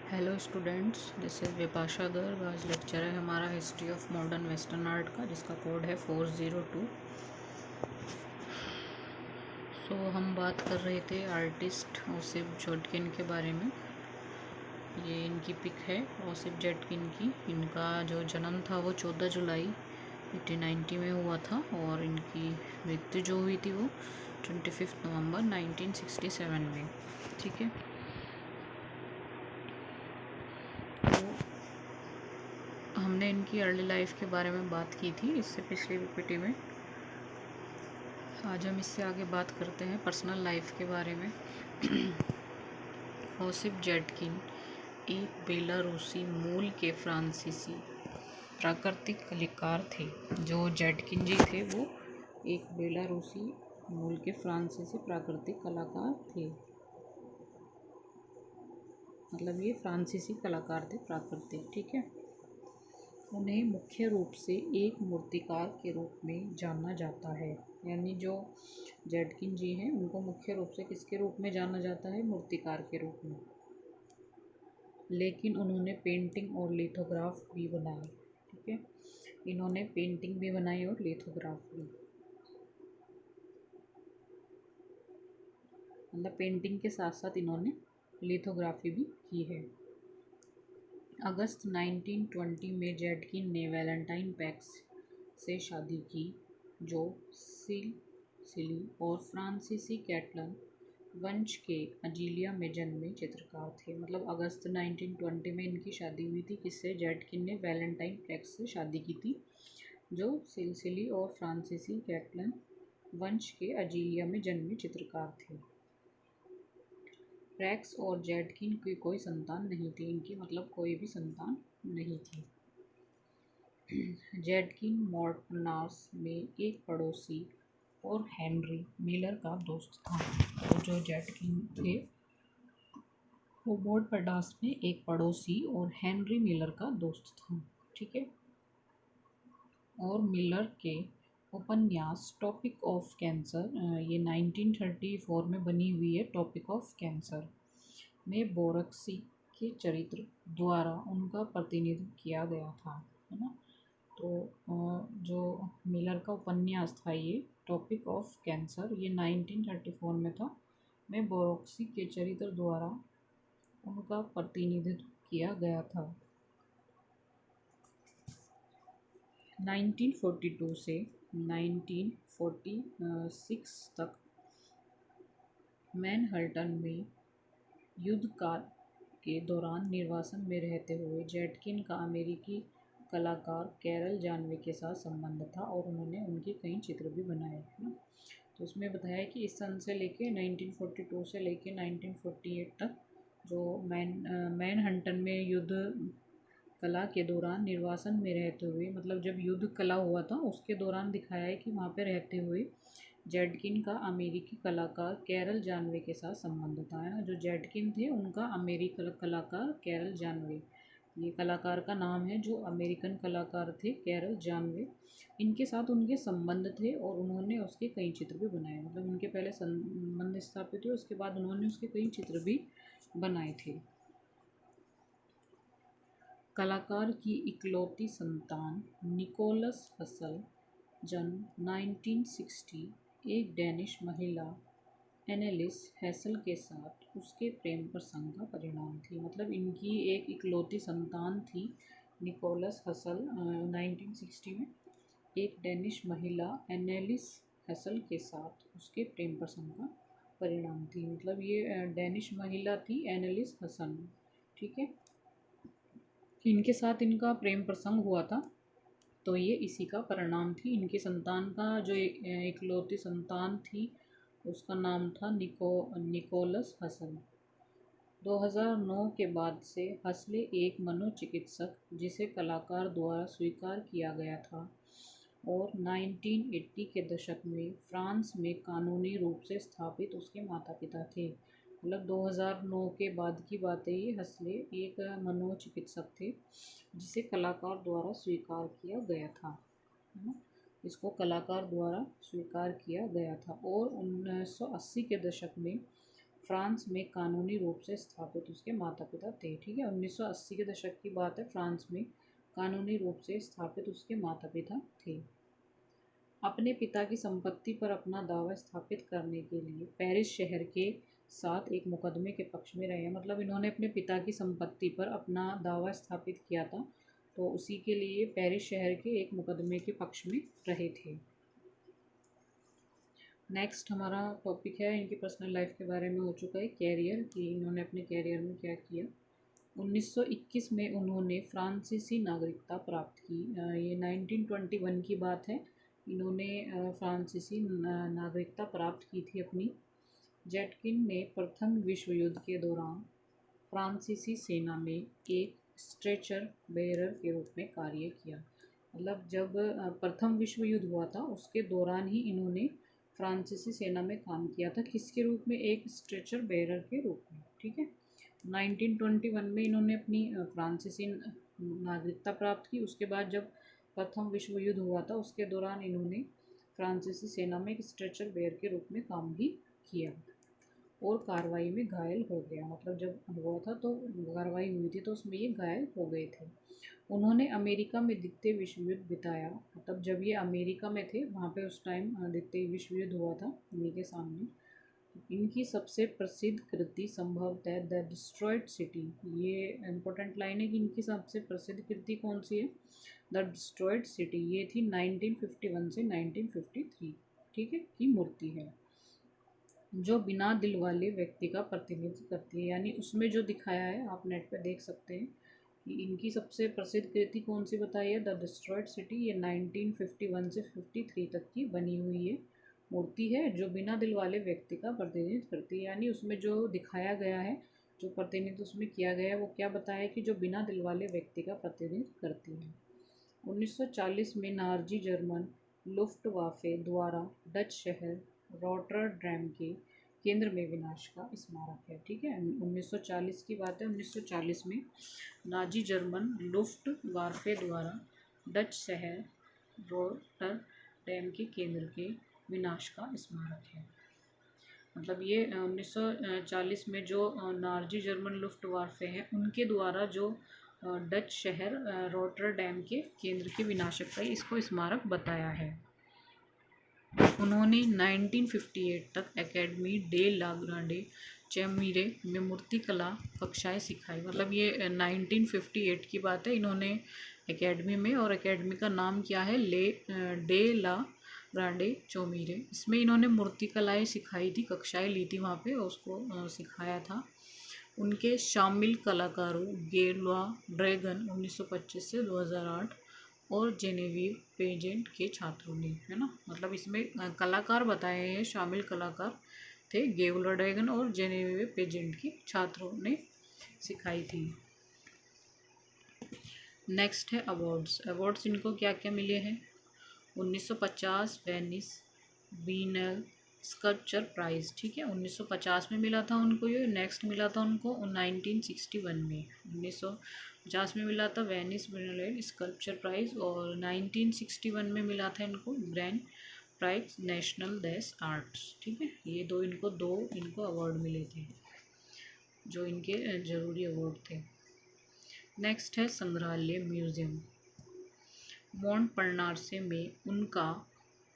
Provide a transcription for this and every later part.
Hello students, this is Vipasha Garg. आज lecture है हमारा history of modern western art का, जिसका कोड है 402। हम बात कर रहे थे आर्टिस्ट ओसिप जॉटकिन के बारे में। ये इनकी पिक है ओसिप जॉटकिन की। इनका जो जन्म था वो 14 जुलाई 1890 में हुआ था, और इनकी मृत्यु जो हुई थी वो 25 नवंबर 1967 में। ठीक है, हमने इनकी अर्ली लाइफ के बारे में बात की थी इससे पिछली पीपीटी में। आज हम इससे आगे बात करते हैं पर्सनल लाइफ के बारे में। ओसिप जॉटकिन एक बेलारूसी मूल के फ्रांसीसी प्राकृतिक कलाकार थे। जो जॉटकिन जी थे वो एक बेलारूसी मूल के फ्रांसीसी प्राकृतिक कलाकार थे। मतलब ये फ्रांसीसी कलाकार थे प्राकृतिक। ठीक है, उन्हें मुख्य रूप से एक मूर्तिकार के रूप में जाना जाता है। यानी जो जॉटकिन जी हैं उनको मुख्य रूप से किसके रूप में जाना जाता है? मूर्तिकार के रूप में। लेकिन उन्होंने पेंटिंग और लिथोग्राफ भी बनाए। ठीक है, इन्होंने पेंटिंग भी बनाई और लिथोग्राफ भी। मतलब पेंटिंग के साथ साथ इन्होंने लिथोग्राफी भी की है। अगस्त 1920 में जॉटकिन ने वैलेंटाइन पैक्स से शादी की, जो सिली और फ्रांसीसी कैटलन वंश के अजीलिया में जन्मे चित्रकार थे। मतलब अगस्त 1920 में इनकी शादी हुई थी। किससे? जॉटकिन ने वैलेंटाइन पैक्स से शादी की थी, जो सिली और फ्रांसीसी कैटलन वंश के अजीलिया में जन्मे चित्रकार थे। पैक्स और जॉटकिन की कोई संतान नहीं थी इनकी, मतलब कोई भी संतान नहीं थी। जॉटकिन मॉन्टपार्नास में एक पड़ोसी और हेनरी मिलर का दोस्त था। तो जो जॉटकिन थे वो मॉन्टपार्नास में एक पड़ोसी और हेनरी मिलर का दोस्त था। ठीक है, और मिलर के उपन्यास टॉपिक ऑफ कैंसर, ये 1934 में बनी हुई है। टॉपिक ऑफ कैंसर में बोरक्सी के चरित्र द्वारा उनका प्रतिनिधित्व किया गया था, है ना। तो जो मिलर का उपन्यास था ये टॉपिक ऑफ कैंसर, ये 1934 में था। में बोरक्सी के चरित्र द्वारा उनका प्रतिनिधित्व किया गया था। 1942 से 1946 तक मैनहट्टन में युद्ध काल के दौरान निर्वासन में रहते हुए जॉटकिन का अमेरिकी कलाकार कैरल जानवे के साथ संबंध था, और उन्होंने उनके कई चित्र भी बनाए हैं। तो उसमें बताया कि इस सन से लेके 1942 से लेके 1948 तक जो मैनहट्टन में युद्ध कला के दौरान निर्वासन में रहते हुए, मतलब जब युद्ध कला हुआ था उसके दौरान दिखाया है कि वहाँ पे रहते हुए जॉटकिन का अमेरिकी कलाकार कैरल जानवे के साथ संबंध था, है ना। जो जॉटकिन थे उनका अमेरिकी कलाकार कैरल जानवे, ये कलाकार का नाम है। जो अमेरिकन कलाकार थे कैरल जानवे, इनके साथ उनके संबंध थे और उन्होंने उसके कई चित्र भी बनाए। मतलब उनके पहले संबंध स्थापित हुए, उसके बाद उन्होंने उसके कई चित्र भी बनाए थे। कलाकार की इकलौती संतान निकोलस हसल जन्म 1960 एक डेनिश महिला एनेलिस हेसल के साथ उसके प्रेम प्रसंग का परिणाम थी। मतलब इनकी एक इकलौती संतान थी निकोलस हसल 1960 में एक डेनिश महिला एनेलिस हेसल के साथ उसके प्रेम प्रसंग का परिणाम थी। मतलब ये डेनिश महिला थी एनेलिस हसल। ठीक है, इनके साथ इनका प्रेम प्रसंग हुआ था, तो ये इसी का परिणाम थी। इनकी संतान का जो इकलौती संतान थी उसका नाम था निकोलस हसल। 2009 के बाद से हसले एक मनोचिकित्सक जिसे कलाकार द्वारा स्वीकार किया गया था, और 1980 के दशक में फ्रांस में कानूनी रूप से स्थापित उसके माता पिता थे। मतलब 2009 के बाद की बात है ये। हसले एक मनोचिकित्सक थे जिसे कलाकार द्वारा स्वीकार किया गया था, है ना। इसको कलाकार द्वारा स्वीकार किया गया था, और 1980 के दशक में फ्रांस में कानूनी रूप से स्थापित उसके माता पिता थे। ठीक है, 1980 के दशक की बात है। फ्रांस में कानूनी रूप से स्थापित उसके माता पिता थे। अपने पिता की संपत्ति पर अपना दावा स्थापित करने के लिए पेरिस शहर के साथ एक मुकदमे के पक्ष में रहे। मतलब इन्होंने अपने पिता की संपत्ति पर अपना दावा स्थापित किया था, तो उसी के लिए पेरिस शहर के एक मुकदमे के पक्ष में रहे थे। नेक्स्ट हमारा टॉपिक है, इनकी पर्सनल लाइफ के बारे में हो चुका है, कैरियर, कि इन्होंने अपने कैरियर में क्या किया। 1921 में उन्होंने फ्रांसीसी नागरिकता प्राप्त की। ये 1921 की बात है। इन्होंने फ्रांसीसी नागरिकता प्राप्त की थी अपनी। जेटकिन ने प्रथम विश्व युद्ध के दौरान फ्रांसीसी सेना में एक स्ट्रेचर बेरर के रूप में कार्य किया। मतलब जब प्रथम विश्व युद्ध हुआ था उसके दौरान ही इन्होंने फ्रांसीसी सेना में काम किया था। किसके रूप में? एक स्ट्रेचर बेरर के रूप में। ठीक है, 1921 में इन्होंने अपनी फ्रांसीसी नागरिकता प्राप्त की। उसके बाद जब प्रथम विश्व युद्ध हुआ था उसके दौरान इन्होंने फ्रांसीसी सेना में एक स्ट्रेचर बेयर के रूप में काम भी किया और कार्रवाई में घायल हो गया। मतलब जब हुआ था तो कार्रवाई हुई थी तो उसमें ये घायल हो गए थे। उन्होंने अमेरिका में द्वितीय विश्व युद्ध बिताया। मतलब जब ये अमेरिका में थे वहाँ पे उस टाइम द्वितीय विश्व युद्ध हुआ था उन्हीं के सामने। इनकी सबसे प्रसिद्ध कृति संभवतः द डिस्ट्रॉयड सिटी। ये इम्पोर्टेंट लाइन है कि इनकी सबसे प्रसिद्ध कृति कौन सी है? The destroyed city. ये थी 1951 से 1953, ठीक है, की मूर्ति है, जो बिना दिल वाले व्यक्ति का प्रतिनिधित्व करती है। यानी उसमें जो दिखाया है आप नेट पे देख सकते हैं कि इनकी सबसे प्रसिद्ध कृति कौन सी बताई है? The destroyed city. ये 1951 से 53 तक की बनी हुई है मूर्ति है, जो बिना दिल वाले व्यक्ति का प्रतिनिधित्व करती है। यानी उसमें जो दिखाया गया है, जो प्रतिनिधित्व उसमें किया गया है, वो क्या बताया है कि जो बिना दिल वाले व्यक्ति का प्रतिनिधित्व करती है। 1940 में नाजी जर्मन लुफ्टवाफे द्वारा डच शहर रॉटरडैम के केंद्र में विनाश का स्मारक है। ठीक है, 1940 की बात है। 1940 में नाजी जर्मन लुफ्टवाफे द्वारा डच शहर रॉटरडैम के केंद्र के विनाश का स्मारक है। मतलब ये 1940 में जो नाजी जर्मन लुफ्टवाफे हैं उनके द्वारा जो डच शहर रॉटरडैम के केंद्र के विनाशक का इसको स्मारक बताया है। उन्होंने 1958 तक एकेडमी डे ला ग्रांडे चेमीरे में मूर्तिकला कक्षाएं सिखाई। मतलब ये 1958 की बात है। इन्होंने एकेडमी में, और एकेडमी का नाम क्या है? De la Grande Chaumiere. इसमें इन्होंने मूर्तिकलाएं सिखाई थी, कक्षाएं ली थी वहाँ पे और उसको सिखाया था। उनके शामिल कलाकारों गेलवा ड्रैगन 1925 से 2008 और जेनेविव पेजेंट के छात्रों ने, है ना। मतलब इसमें कलाकार बताए हैं, शामिल कलाकार थे गेवला ड्रैगन और जेनेविव पेजेंट के छात्रों ने सिखाई थी। नेक्स्ट है अवार्ड्स। अवार्ड्स इनको क्या क्या मिले हैं? 1950 वेनिस बीनल स्कल्पचर प्राइज़। ठीक है, 1950 में मिला था उनको ये। नेक्स्ट मिला था उनको 1961 में। 1950 में मिला था वेनिस बिएनाले स्कल्पचर प्राइज़ और 1961 में मिला था इनको ग्रैंड प्राइज नेशनल देस आर्ट्स। ठीक है, ये दो इनको अवार्ड मिले थे जो इनके ज़रूरी अवार्ड थे। नेक्स्ट है संग्रहालय म्यूज़ियम। मोंटपर्नासे में उनका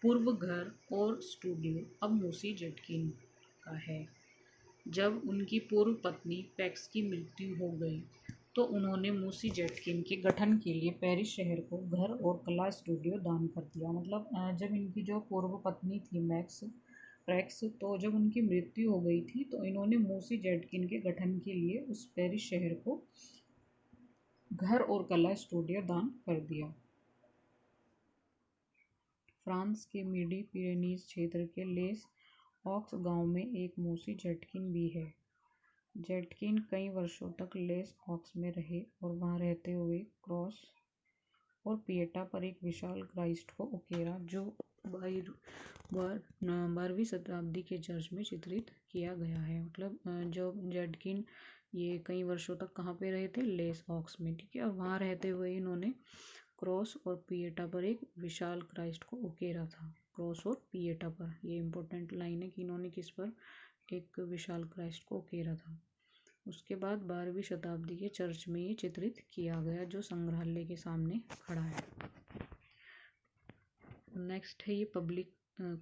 पूर्व घर और स्टूडियो अब मूसी जेटकिन का है। जब उनकी पूर्व पत्नी पैक्स की मृत्यु हो गई तो उन्होंने मूसी जेटकिन के गठन के लिए पेरिस शहर को घर और कला स्टूडियो दान कर दिया। मतलब जब इनकी जो पूर्व पत्नी थी पैक्स, तो जब उनकी मृत्यु हो गई थी तो इन्होंने मूसी जेटकिन के गठन के लिए उस पेरिस शहर को घर और कला स्टूडियो दान कर दिया। फ्रांस के मिडी पिरेनीज क्षेत्र के लेस ऑक्स गांव में एक मूसी जेटकिन भी है। जेटकिन कई वर्षों तक लेस ऑक्स में रहे और वहां रहते हुए क्रॉस और पिएटा पर एक विशाल क्राइस्ट को उकेरा, जो 12वीं शताब्दी के चर्च में चित्रित किया गया है। मतलब जो जेटकिन ये कई वर्षों तक कहाँ पे रहे थे? लेस ऑक्स में। ठीक है, और वहाँ रहते हुए इन्होंने क्रॉस और पिएटा पर एक विशाल क्राइस्ट को उकेरा था। क्रॉस और पिएटा पर, ये इम्पोर्टेंट लाइन है कि इन्होंने किस पर एक विशाल क्राइस्ट को उकेरा था। उसके बाद 12वीं शताब्दी के चर्च में ये चित्रित किया गया, जो संग्रहालय के सामने खड़ा है। नेक्स्ट है ये public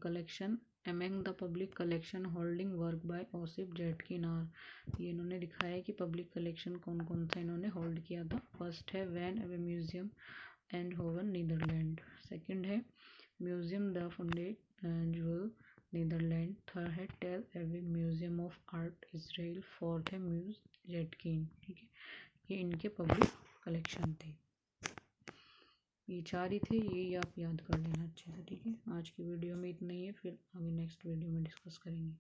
collection. Among the public collection holding work by Osip Zadkine are. ये इन्होंने दिखाया है कि पब्लिक कलेक्शन कौन कौन सा इन्होंने होल्ड किया था। फर्स्ट है Van Abbe museum Eindhoven Netherlands. Second है museum de Fundatie Zwolle Netherlands. Third है Tel Aviv museum of art Israel. Fourth है म्यूज जेटकिन। ठीक है, ये इनके पब्लिक कलेक्शन थे। ये 4 ही थे, ये आप याद कर लेना अच्छे से। ठीक है, आज की वीडियो में इतना ही है, फिर आगे नेक्स्ट वीडियो में डिस्कस करेंगे।